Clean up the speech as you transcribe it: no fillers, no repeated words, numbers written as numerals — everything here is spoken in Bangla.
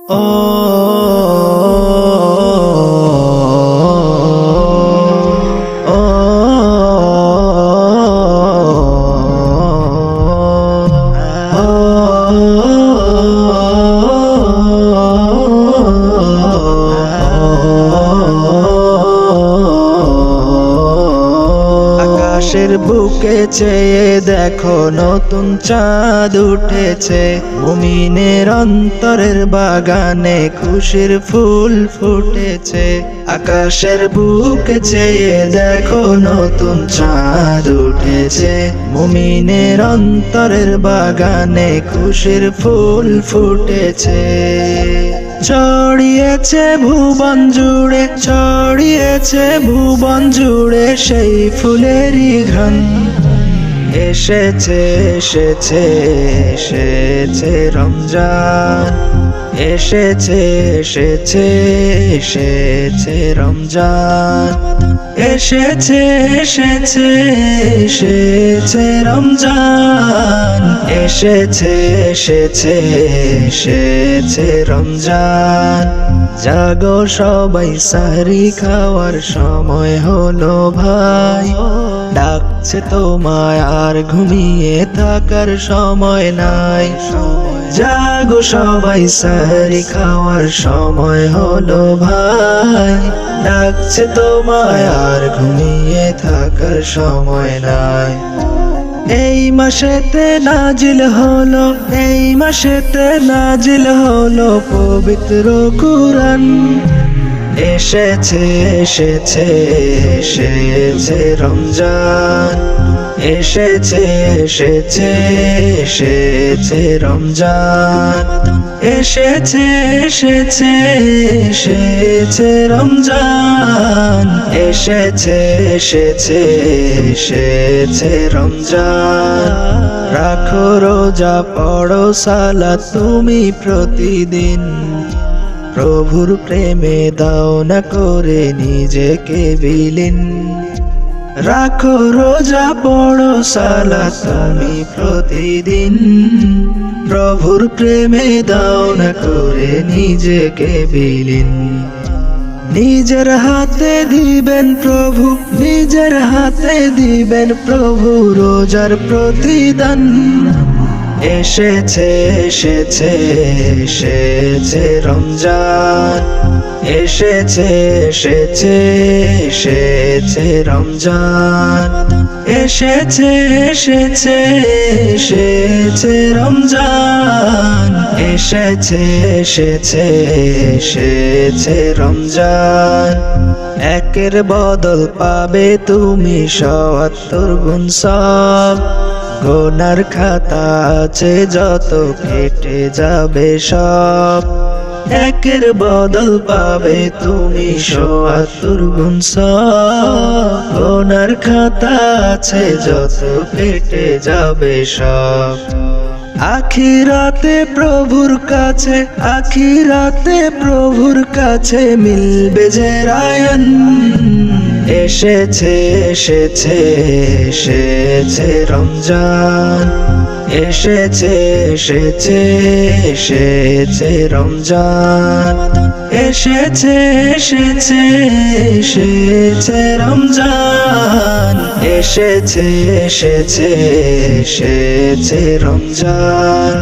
আকাশের বুকে চেয়ে দেখো নতুন চাঁদ উঠেছে, মুমিনের অন্তরের বাগানে খুশির ফুল ফুটেছে। আকাশের বুকে চেয়ে দেখো নতুন চাঁদ উঠেছে, মুমিনের অন্তরের বাগানে খুশির ফুল ফুটেছে। ছড়িয়েছে ভুবন জুড়ে, ছড়িয়েছে ভুবন জুড়ে সেই ফুলেরই ঘ্রাণ। এসেছে এসেছে এসেছে রমজান, এসেছে এসেছে এসেছে রমজান, এসেছে এসেছে এসেছে রমজান, এসেছে এসেছে এসেছে রমজান। জাগো সবাই সাহরি খাওয়ার সময় হলো ভাই, ডাকছে তোমায় আর ঘুমিয়ে থাকার সময় নাই। জাগো সবাই সাহরি খাওয়ার সময় হলো ভাই, ডাকছে তোমায় আর ঘুমিয়ে থাকার সময় নাই। এই মাসেতে নাজিল হলো, এই মাসেতে নাজিল হলো পবিত্র কুরআন। এসেছে এসেছে এসেছে রমজান, এসেছে এসেছে এসেছে রমজান, এসেছে এসেছে এসেছে রমজান, এসেছে এসেছে এসেছে রমজান। রাখো রোজা, পড়ো সালাত তুমি প্রতিদিন, প্রভুর প্রেমে দাও না করে নিজেকে বিলীন। রাখো রোজা, পড়ো সালাত তুমি প্রতিদিন, প্রভুর প্রেমে দাও না করে নিজেকে বিলীন। নিজের হাতে দিবেন প্রভু, নিজের হাতে দিবেন প্রভু রোজার প্রতিদান। এসেছে এসেছে এসেছে রমজান, এসেছে এসেছে এসেছে রমজান, এসেছে এসেছে এসেছে রমজান, এসেছে এসেছে এসেছে রমজান। একের বদল পাবে তুমি ৭০ গুণ সব, গুনার খাতা আছে যত কেটে যাবে সব। একের বদল পাবে তুমি ৭০ গুণ সব, গুনার খাতা আছে যত কেটে যাবে সব। আখিরাতে প্রভুর কাছে, আখিরাতে প্রভুর কাছে মিলবে যে রায়ন। এসেছে এসেছে এসেছে রমজান, এসেছে এসেছে এসেছে রমজান, এসেছে এসেছে এসেছে রমজান, এসেছে এসেছে এসেছে রমজান।